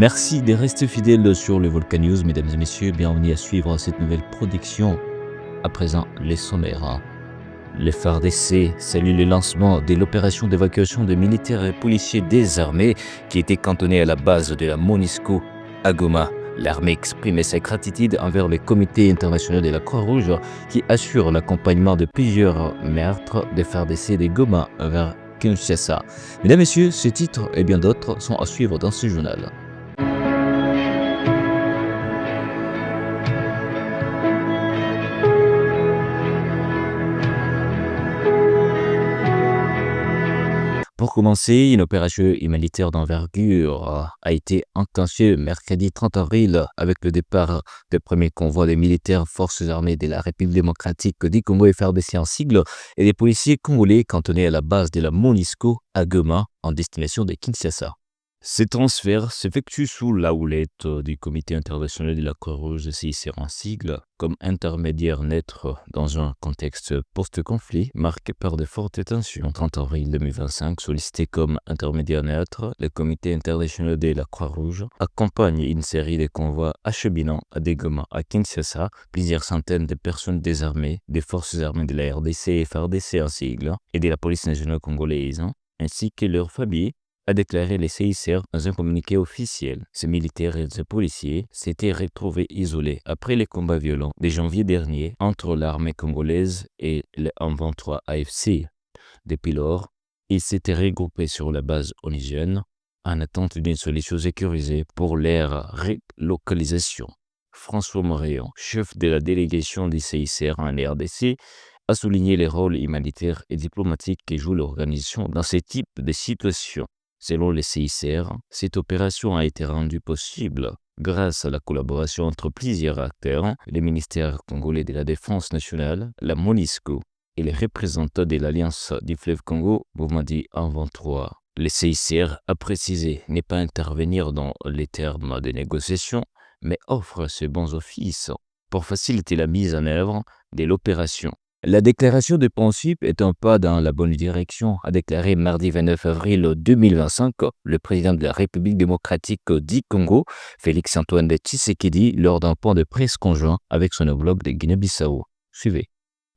Merci de rester fidèles sur le Volcan News, mesdames et messieurs. Bienvenue à suivre cette nouvelle production. À présent, les sommaires. Le FARDC salue le lancement de l'opération d'évacuation des militaires et policiers désarmés qui étaient cantonnés à la base de la MONUSCO à Goma. L'armée exprimait sa gratitude envers le comité international de la Croix-Rouge qui assure l'accompagnement de plusieurs meurtres des FARDC de Goma vers Kinshasa. Mesdames et messieurs, ces titres et bien d'autres sont à suivre dans ce journal. Pour commencer, une opération humanitaire d'envergure a été enclenchée mercredi 30 avril avec le départ des premiers convois des militaires forces armées de la République démocratique du Congo FARDC en sigle et des policiers congolais cantonnés à la base de la MONUSCO à Goma en destination de Kinshasa. Ces transferts s'effectuent sous la houlette du Comité international de la Croix-Rouge CICR en sigle, comme intermédiaire neutre dans un contexte post-conflit marqué par de fortes tensions. 30 avril 2025, sollicité comme intermédiaire neutre, le Comité international de la Croix-Rouge accompagne une série de convois acheminant de Goma à Kinshasa plusieurs centaines de personnes désarmées, des forces armées de la RDC et FARDC en sigle, et de la police nationale congolaise, ainsi que leurs familles, a déclaré les CICR dans un communiqué officiel. Ces militaires et ces policiers s'étaient retrouvés isolés après les combats violents de janvier dernier entre l'armée congolaise et le M23 AFC. Depuis lors, ils s'étaient regroupés sur la base onusienne en attente d'une solution sécurisée pour leur relocalisation. François Moréon, chef de la délégation du CICR en RDC, a souligné les rôles humanitaires et diplomatiques que joue l'organisation dans ce type de situation. Selon les CICR, cette opération a été rendue possible grâce à la collaboration entre plusieurs acteurs, les ministères congolais de la Défense nationale, la MONUSCO et les représentants de l'Alliance du fleuve Congo, mouvement dit M23. Le CICR a précisé ne pas intervenir dans les termes des négociations, mais offre ses bons offices pour faciliter la mise en œuvre de l'opération. La déclaration de principe est un pas dans la bonne direction, a déclaré mardi 29 avril 2025 le président de la République démocratique du Congo, Félix-Antoine Tshisekedi, lors d'un point de presse conjoint avec son homologue de Guinée-Bissau. Suivez.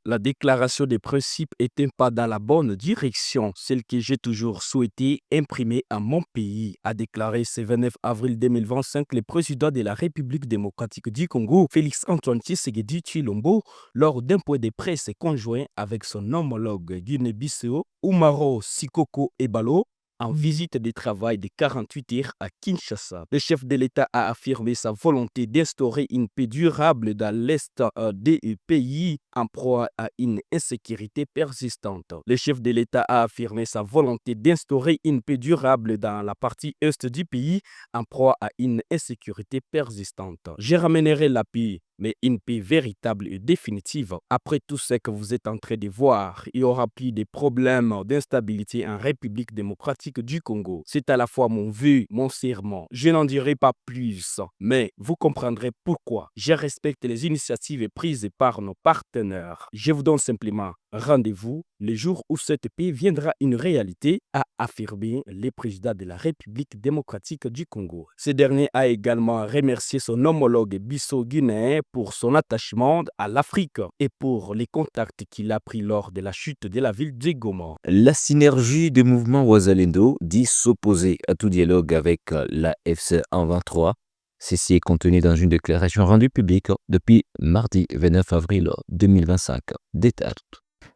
La déclaration des principes est un pas dans la bonne direction, celle que j'ai toujours souhaité imprimer à mon pays, a déclaré ce 29 avril 2025 le président de la République démocratique du Congo, Félix-Antoine Tshisekedi Tshilombo, lors d'un point de presse conjoint avec son homologue Guinée-Bissau, Oumaro Sikoko Ebalo, en visite de travail de 48 heures à Kinshasa. Le chef de l'État a affirmé sa volonté d'instaurer une paix durable dans l'Est des pays en proie à une insécurité persistante. Le chef de l'État a affirmé sa volonté d'instaurer une paix durable dans la partie Est du pays en proie à une insécurité persistante. Je ramènerai la paix, mais une paix véritable et définitive. Après tout ce que vous êtes en train de voir, il y aura plus de problèmes d'instabilité en République démocratique du Congo. C'est à la fois mon vœu, mon serment. Je n'en dirai pas plus, mais vous comprendrez pourquoi. Je respecte les initiatives prises par nos partenaires. Je vous donne simplement rendez-vous le jour où cette paix viendra une réalité, a affirmé le président de la République démocratique du Congo. Ce dernier a également remercié son homologue bissau-guinéen pour son attachement à l'Afrique et pour les contacts qu'il a pris lors de la chute de la ville de Goma. La synergie du mouvement Wazalendo dit s'opposer à tout dialogue avec la FC 123. Ceci est contenu dans une déclaration rendue publique depuis mardi 29 avril 2025. Détail.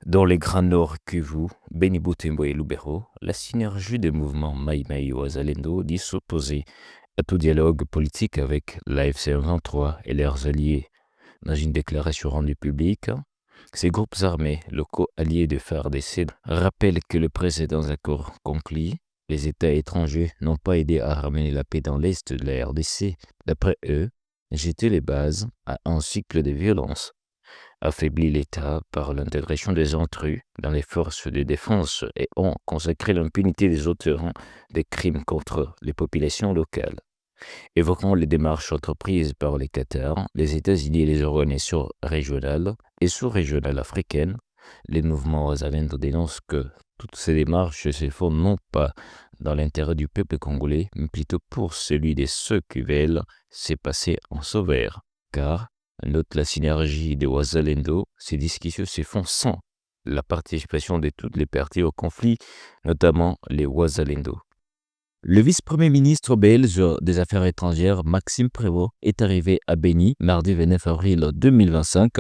Dans les Grands Nord Kivu, Beni Butembo et Lubero, la synergie des mouvements Mai Mai Wazalendo dit s'opposer à tout dialogue politique avec l'AFC 23 et leurs alliés. Dans une déclaration rendue publique, ces groupes armés locaux alliés de FARDC rappellent que le précédent accord conclu, les États étrangers n'ont pas aidé à ramener la paix dans l'Est de la RDC. D'après eux, jeter les bases à un cycle de violence affaiblit l'État par l'intégration des intrus dans les forces de défense et ont consacré l'impunité des auteurs des crimes contre les populations locales. Évoquant les démarches entreprises par les Qatar, les États-Unis et les organisations régionales et sous-régionales africaines, les mouvements Wazalendo dénoncent que toutes ces démarches se font non pas dans l'intérêt du peuple congolais, mais plutôt pour celui de ceux qui veulent se passer en sauveur. Car, note la synergie des Wazalendo, ces discussions se font sans la participation de toutes les parties au conflit, notamment les Wazalendo. Le vice-premier ministre belge des Affaires étrangères, Maxime Prévost, est arrivé à Béni mardi 29 avril 2025.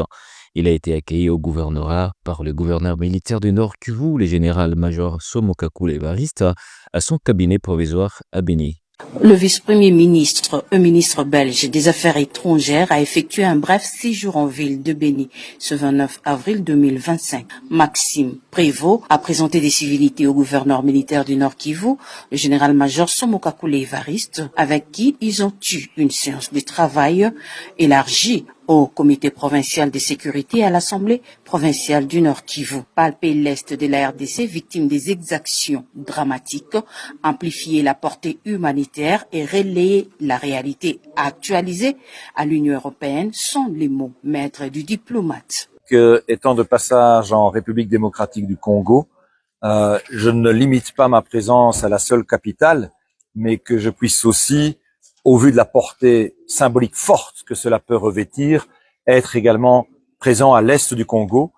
Il a été accueilli au gouvernorat par le gouverneur militaire du Nord Kivu, le général-major Somokaku Levariste, à son cabinet provisoire à Béni. Le vice-premier ministre, ministre belge des Affaires étrangères, a effectué un bref séjour en ville de Béni ce 29 avril 2025. Maxime Prévost a présenté des civilités au gouverneur militaire du Nord Kivu, le général-major Somokaku Levariste, avec qui ils ont eu une séance de travail élargie au comité provincial de sécurité et à l'Assemblée provinciale du Nord Kivu. Palper l'Est de la RDC, victime des exactions dramatiques, amplifier la portée humanitaire et relayer la réalité actualisée à l'Union européenne sont les mots maîtres du diplomate. Étant de passage en République démocratique du Congo, je ne limite pas ma présence à la seule capitale, mais que je puisse aussi, au vu de la portée symbolique forte que cela peut revêtir, être également présent à l'est du Congo,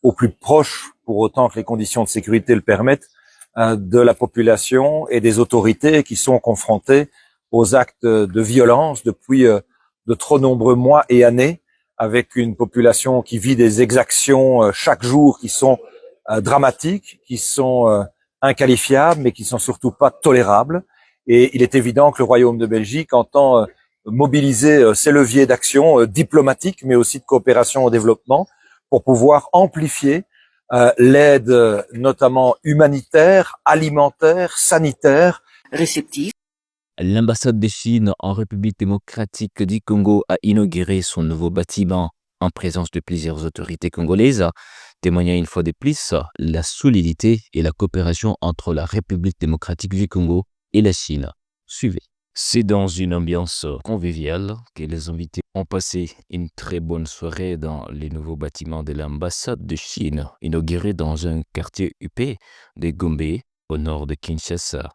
au plus proche, pour autant que les conditions de sécurité le permettent, de la population et des autorités qui sont confrontées aux actes de violence depuis de trop nombreux mois et années, avec une population qui vit des exactions chaque jour qui sont dramatiques, qui sont inqualifiables, mais qui sont surtout pas tolérables. Et il est évident que le Royaume de Belgique entend mobiliser ses leviers d'action diplomatiques, mais aussi de coopération au développement, pour pouvoir amplifier l'aide notamment humanitaire, alimentaire, sanitaire. Réceptif. L'ambassade de Chine en République démocratique du Congo a inauguré son nouveau bâtiment en présence de plusieurs autorités congolaises, témoignant une fois de plus la solidité et la coopération entre la République démocratique du Congo et la Chine. Suivez. C'est dans une ambiance conviviale que les invités ont passé une très bonne soirée dans les nouveaux bâtiments de l'ambassade de Chine, inauguré dans un quartier huppé de Gombe, au nord de Kinshasa.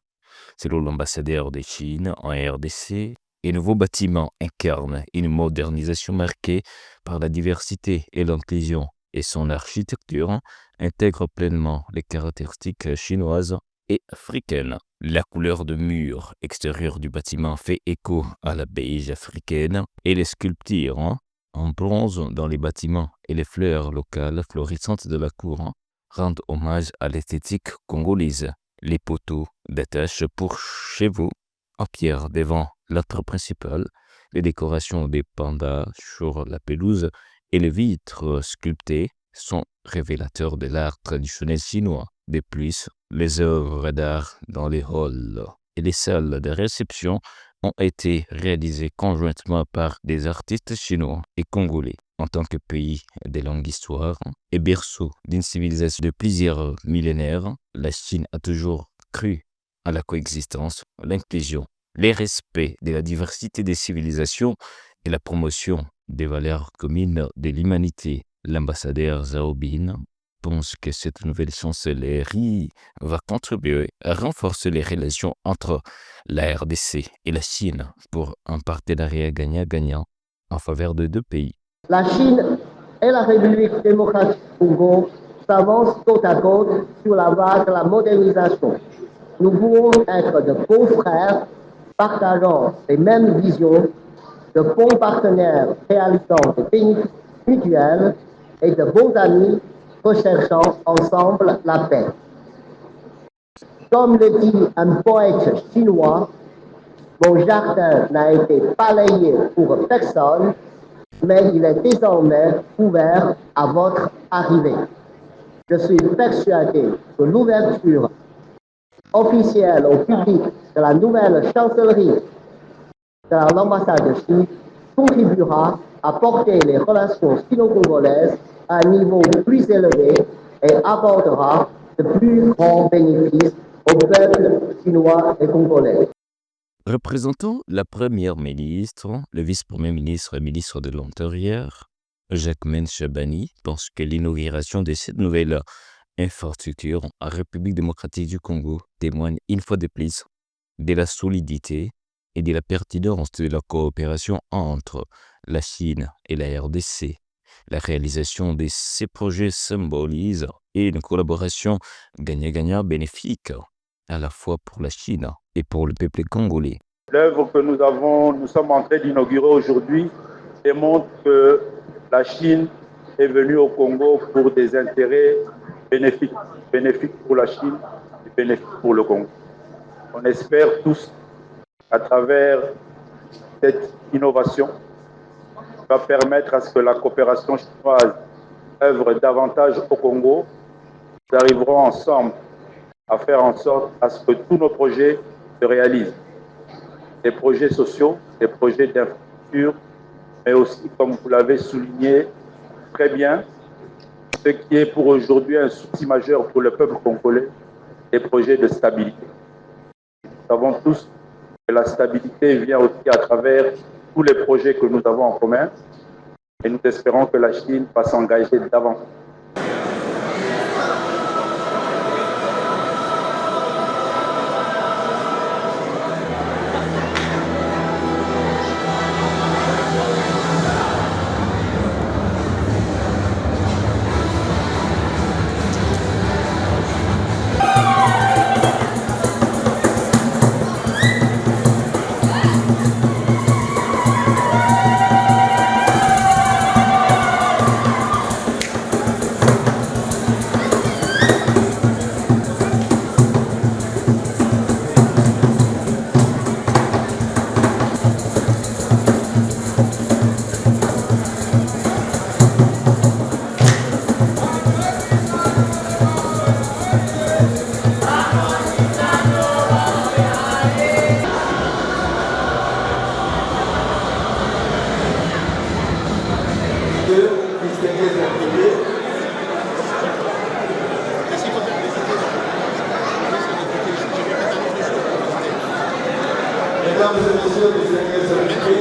Selon l'ambassadeur de Chine en RDC, les nouveaux bâtiments incarnent une modernisation marquée par la diversité et l'inclusion, et son architecture intègre pleinement les caractéristiques chinoises et africaines. La couleur de mur extérieur du bâtiment fait écho à la beige africaine et les sculptures en bronze dans les bâtiments et les fleurs locales florissantes de la cour rendent hommage à l'esthétique congolaise. Les poteaux d'attache pour chevaux en pierre devant l'entrée principale, les décorations des pandas sur la pelouse et les vitres sculptées sont révélateurs de l'art traditionnel chinois. De plus, les œuvres d'art dans les halls et les salles de réception ont été réalisées conjointement par des artistes chinois et congolais. En tant que pays de longue histoire et berceau d'une civilisation de plusieurs millénaires, la Chine a toujours cru à la coexistence, l'inclusion, le respect de la diversité des civilisations et la promotion des valeurs communes de l'humanité. L'ambassadeur Zhao Bin pense que cette nouvelle chancellerie va contribuer à renforcer les relations entre la RDC et la Chine pour un partenariat gagnant-gagnant en faveur de deux pays. La Chine et la République démocratique du Congo s'avancent côte à côte sur la voie de la modernisation. Nous pouvons être de beaux frères partageant les mêmes visions, de bons partenaires réalisant des bénéfices mutuels et de bons amis recherchant ensemble la paix. Comme le dit un poète chinois, mon jardin n'a été balayé pour personne, mais il est désormais ouvert à votre arrivée. Je suis persuadé que l'ouverture officielle au public de la nouvelle chancellerie de l'ambassade de Chine contribuera à porter les relations sino-congolaises à un niveau plus élevé et apportera de plus grands bénéfices au peuple chinois et congolais. Représentant la première ministre, le vice-premier ministre et ministre de l'Intérieur, Jacquemain Chabani, pense que l'inauguration de cette nouvelle infrastructures en République démocratique du Congo témoignent une fois de plus de la solidité et de la pertinence de la coopération entre la Chine et la RDC. La réalisation de ces projets symbolise une collaboration gagnant-gagnant bénéfique à la fois pour la Chine et pour le peuple congolais. L'œuvre que nous sommes en train d'inaugurer aujourd'hui démontre que la Chine est venue au Congo pour des intérêts bénéfiques pour la Chine et bénéfiques pour le Congo. On espère tous, à travers cette innovation, va permettre à ce que la coopération chinoise œuvre davantage au Congo. Nous arriverons ensemble à faire en sorte à ce que tous nos projets se réalisent. Des projets sociaux, des projets d'infrastructure, mais aussi, comme vous l'avez souligné très bien, ce qui est pour aujourd'hui un souci majeur pour le peuple congolais, des projets de stabilité. Nous savons tous que la stabilité vient aussi à travers tous les projets que nous avons en commun et nous espérons que la Chine va s'engager davantage.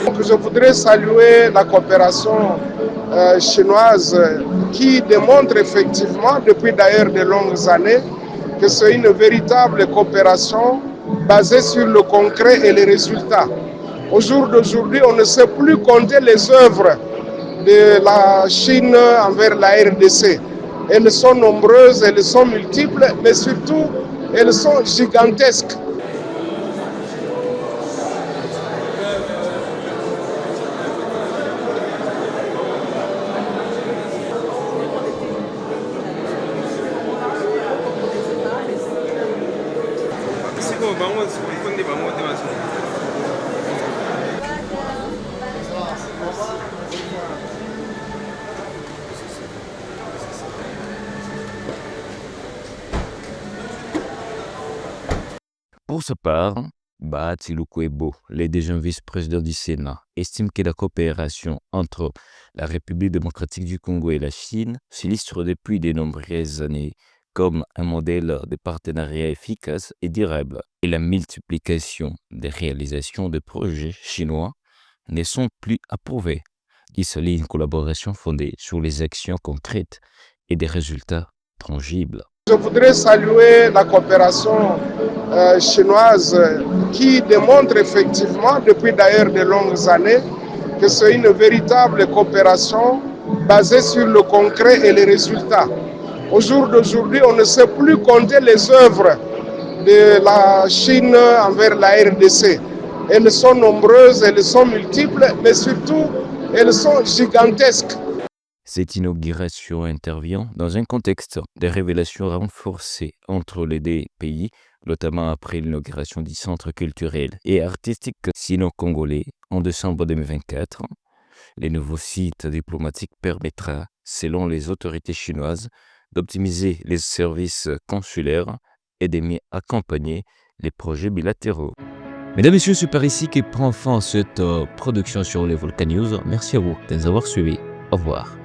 Donc, je voudrais saluer la coopération chinoise qui démontre effectivement, depuis d'ailleurs de longues années, que c'est une véritable coopération basée sur le concret et les résultats. Au jour d'aujourd'hui, on ne sait plus compter les œuvres de la Chine envers la RDC. Elles sont nombreuses, elles sont multiples, mais surtout, elles sont gigantesques. Pour sa part, Bahati Lukwebo, le déjà vice-président du Sénat, estime que la coopération entre la République démocratique du Congo et la Chine s'illustre depuis de nombreuses années comme un modèle de partenariat efficace et durable. Et la multiplication des réalisations de projets chinois ne sont plus approuvées. Il s'agit d'une collaboration fondée sur les actions concrètes et des résultats tangibles. Je voudrais saluer la coopération chinoise qui démontre effectivement, depuis d'ailleurs de longues années, que c'est une véritable coopération basée sur le concret et les résultats. Au jour d'aujourd'hui, on ne sait plus compter les œuvres de la Chine envers la RDC. Elles sont nombreuses, elles sont multiples, mais surtout, elles sont gigantesques. Cette inauguration intervient dans un contexte de révélations renforcées entre les deux pays, notamment après l'inauguration du centre culturel et artistique sino-congolais en décembre 2024. Le nouveau site diplomatique permettra, selon les autorités chinoises, d'optimiser les services consulaires et de mieux accompagner les projets bilatéraux. Mesdames et messieurs, c'est par ici que prend fin cette production sur les Volcan News. Merci à vous de nous avoir suivis. Au revoir.